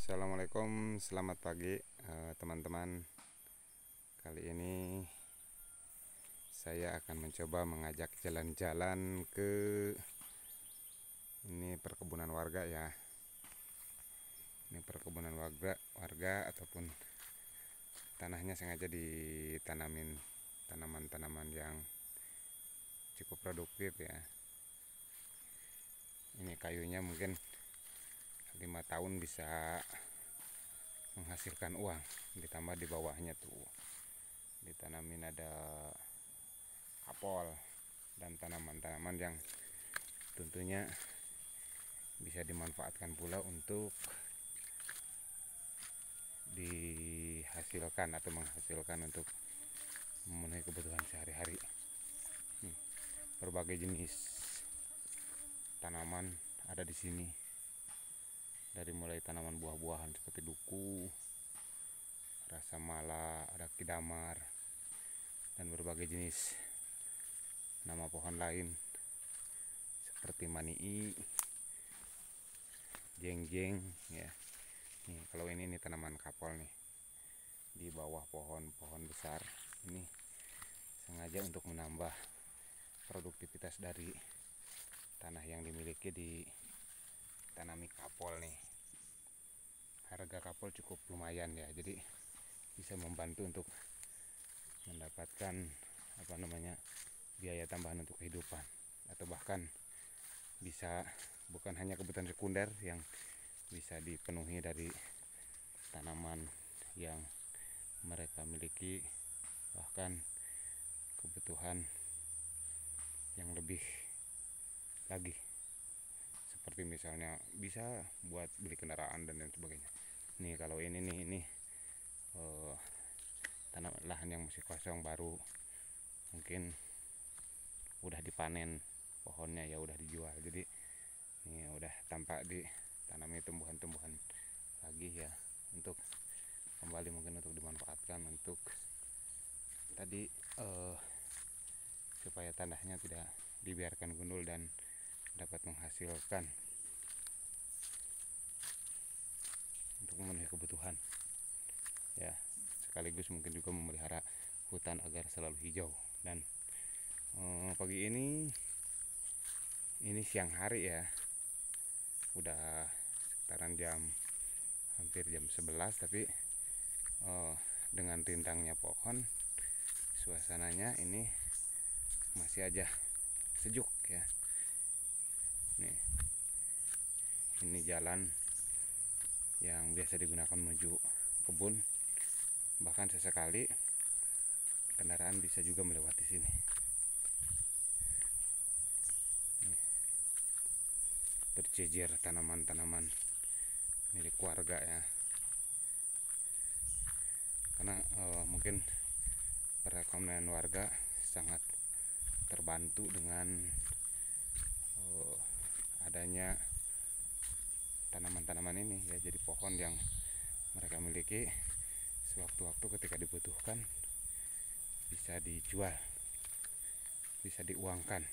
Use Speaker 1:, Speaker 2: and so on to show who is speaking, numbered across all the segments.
Speaker 1: Assalamualaikum, selamat pagi teman-teman. Kali ini saya akan mencoba mengajak jalan-jalan ke ini perkebunan warga ya. Ini perkebunan warga ataupun tanahnya sengaja ditanamin tanaman-tanaman yang cukup produktif ya. Ini kayunya mungkin 5 tahun bisa menghasilkan uang. Ditambah di bawahnya tuh ditanamin ada apel dan tanaman-tanaman yang tentunya bisa dimanfaatkan pula untuk dihasilkan atau menghasilkan untuk memenuhi kebutuhan sehari-hari. Berbagai jenis tanaman ada di sini, dari mulai tanaman buah-buahan seperti duku, rasa mala, ada kidamar, dan berbagai jenis nama pohon lain seperti manii, jeng-jeng ya. Nih, kalau ini tanaman kapel nih di bawah pohon-pohon besar. Ini sengaja untuk menambah produktivitas dari tanah yang dimiliki di tanami kapel nih. Harga kapel cukup lumayan ya, jadi bisa membantu untuk mendapatkan biaya tambahan untuk kehidupan, atau bahkan bisa bukan hanya kebutuhan sekunder yang bisa dipenuhi dari tanaman yang mereka miliki, bahkan kebutuhan yang lebih lagi, seperti misalnya bisa buat beli kendaraan dan lain sebagainya. Nih kalau ini tanah lahan yang masih kosong, baru mungkin udah dipanen pohonnya ya, udah dijual. Jadi ini udah tampak ditanami tumbuhan-tumbuhan lagi ya, untuk kembali mungkin untuk dimanfaatkan untuk tadi supaya tanahnya tidak dibiarkan gundul dan dapat menghasilkan untuk memenuhi kebutuhan ya, sekaligus mungkin juga memelihara hutan agar selalu hijau. Dan pagi ini siang hari ya, udah sekitaran hampir jam 11, tapi dengan rindangnya pohon, suasananya ini masih aja sejuk ya. Nih, ini jalan yang biasa digunakan menuju kebun, bahkan sesekali kendaraan bisa juga melewati sini. Berjejer tanaman-tanaman milik warga ya, karena mungkin perekonomian warga sangat terbantu dengan adanya tanaman-tanaman ini ya. Jadi pohon yang mereka miliki sewaktu-waktu ketika dibutuhkan bisa dijual, bisa diuangkan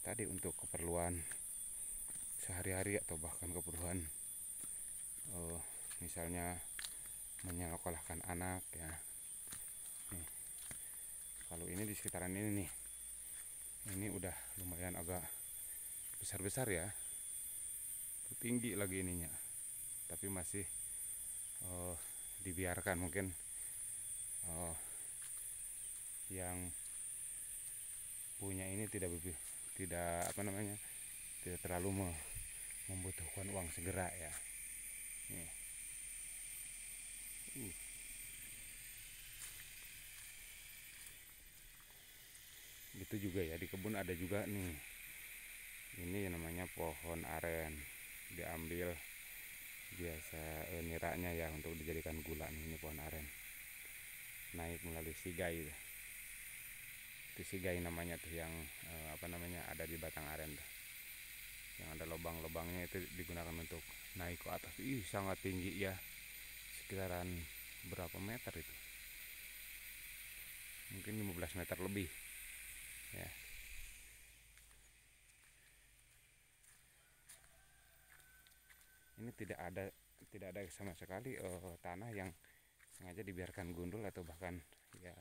Speaker 1: tadi untuk keperluan sehari-hari, atau bahkan keperluan misalnya menyekolahkan anak ya. Nih, kalau ini di sekitaran ini nih, ini udah lumayan agak besar-besar ya, tinggi lagi ininya, tapi masih dibiarkan. Mungkin yang punya ini tidak terlalu membutuhkan uang segera ya. Nih. Gitu juga ya, di kebun ada juga nih, ini namanya pohon aren, diambil biasa niranya ya untuk dijadikan gula nih. Ini pohon aren naik melalui sigai, itu sigai namanya tuh, yang ada di batang aren tuh, yang ada lubang-lubangnya, itu digunakan untuk naik ke atas. Sangat tinggi ya, sekitaran berapa meter itu, mungkin 15 meter lebih ya. ini tidak ada sama sekali tanah yang sengaja dibiarkan gundul atau bahkan ya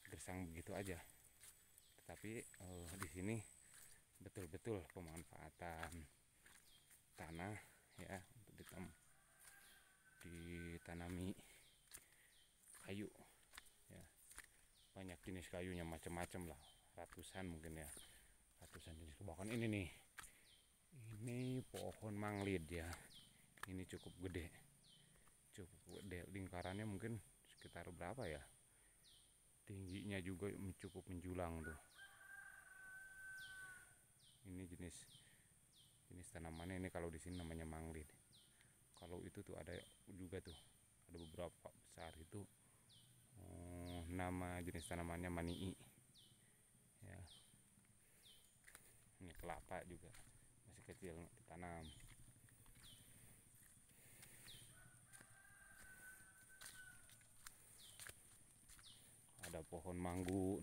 Speaker 1: gersang begitu aja. Tetapi di sini betul-betul pemanfaatan tanah ya untuk ditanami kayu ya. Banyak jenis kayunya, macam-macam lah, ratusan mungkin ya, ratusan jenis. Bahkan ini nih, ini pohon manglid ya, ini cukup gede, lingkarannya mungkin sekitar berapa ya, tingginya juga cukup menjulang tuh. Ini jenis tanamannya, ini kalau di sini namanya manglid. Kalau itu tuh ada juga tuh, ada beberapa besar itu nama jenis tanamannya manii ya. Ini kelapa juga masih kecil ditanam. Ada pohon manggu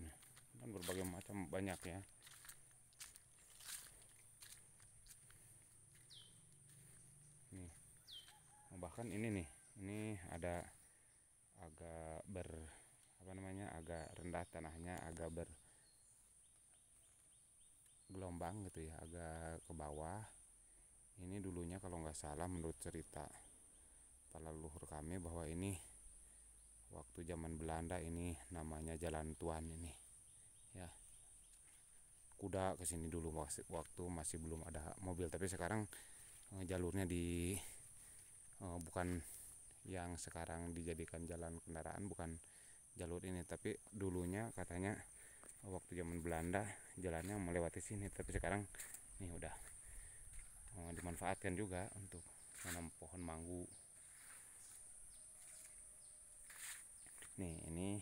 Speaker 1: dan berbagai macam, banyak ya. Nih, bahkan ini nih, ini ada agak agak rendah tanahnya, agak bergelombang gitu ya, agak ke bawah. Ini dulunya kalau nggak salah menurut cerita para leluhur kami bahwa ini waktu zaman Belanda ini namanya Jalan Tuan ini ya. Kuda kesini dulu waktu masih belum ada mobil, tapi sekarang jalurnya bukan yang sekarang dijadikan jalan kendaraan, bukan jalur ini, tapi dulunya katanya waktu zaman Belanda jalannya melewati sini, tapi sekarang nih udah dimanfaatkan juga untuk menanam pohon manggu. Nih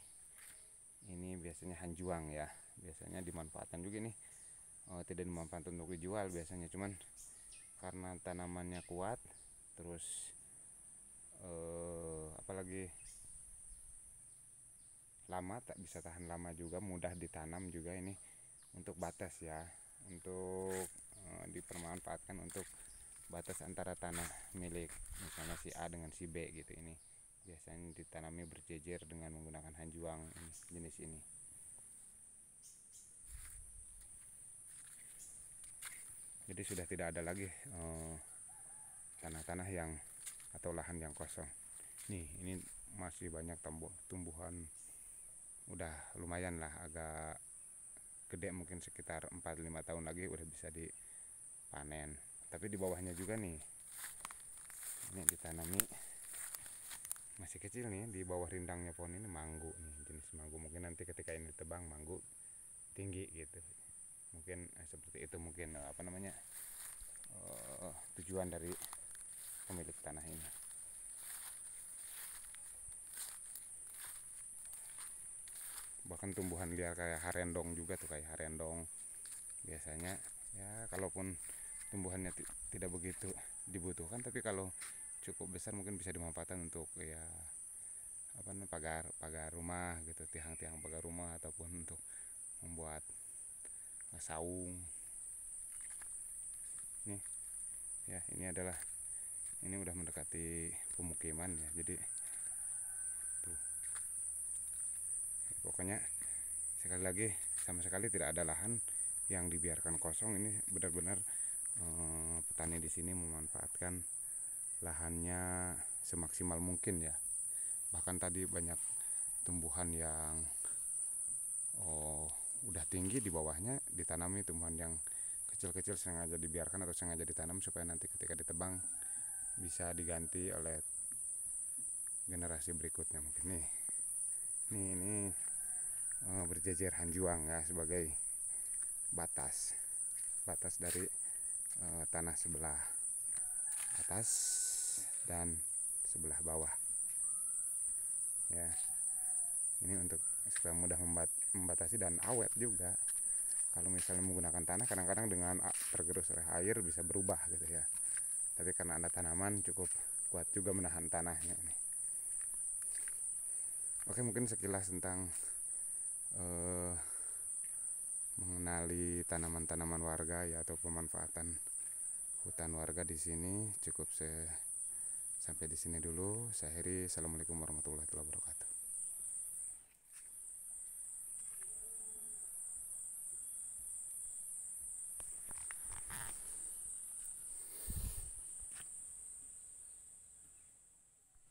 Speaker 1: ini biasanya hanjuang ya, biasanya dimanfaatkan juga nih. Tidak dimanfaatkan untuk dijual biasanya, cuman karena tanamannya kuat, terus apalagi lama, tak bisa tahan lama juga, mudah ditanam juga. Ini untuk batas ya, untuk dipermanfaatkan untuk batas antara tanah milik misalnya si A dengan si B gitu. Ini biasanya ditanami berjejer dengan menggunakan hanjuang jenis ini. Jadi sudah tidak ada lagi tanah-tanah yang atau lahan yang kosong. Nih ini masih banyak tumbuhan, udah lumayan lah, agak gede, mungkin sekitar 4-5 tahun lagi udah bisa dipanen. Tapi di bawahnya juga nih, ini ditanami masih kecil nih, di bawah rindangnya pohon ini manggu nih, jenis manggu. Mungkin nanti ketika ini ditebang manggu tinggi gitu, mungkin seperti itu, mungkin tujuan dari pemilik tanah ini. Bahkan tumbuhan liar kayak harendong juga tuh, kayak harendong biasanya ya, kalaupun tumbuhannya tidak begitu dibutuhkan, tapi kalau cukup besar mungkin bisa dimanfaatkan untuk ya pagar rumah gitu, tiang-tiang pagar rumah, ataupun untuk membuat saung. Nih ya, ini udah mendekati pemukiman ya, jadi tuh pokoknya sekali lagi, sama sekali tidak ada lahan yang dibiarkan kosong. Ini benar-benar petani di sini memanfaatkan lahannya semaksimal mungkin ya. Bahkan tadi banyak tumbuhan yang udah tinggi, di bawahnya ditanami tumbuhan yang kecil-kecil, sengaja dibiarkan atau sengaja ditanam supaya nanti ketika ditebang bisa diganti oleh generasi berikutnya mungkin. Ini berjejer hanjuang ya, sebagai batas dari tanah sebelah atas dan sebelah bawah ya. Ini untuk supaya mudah membatasi dan awet juga. Kalau misalnya menggunakan tanah, kadang-kadang dengan tergerus oleh air bisa berubah gitu ya, tapi karena ada tanaman cukup kuat juga menahan tanahnya ini. Oke, mungkin sekilas tentang mengenali tanaman-tanaman warga ya, atau pemanfaatan hutan warga di sini cukup sampai di sini dulu. Saya akhiri. Assalamualaikum warahmatullahi wabarakatuh.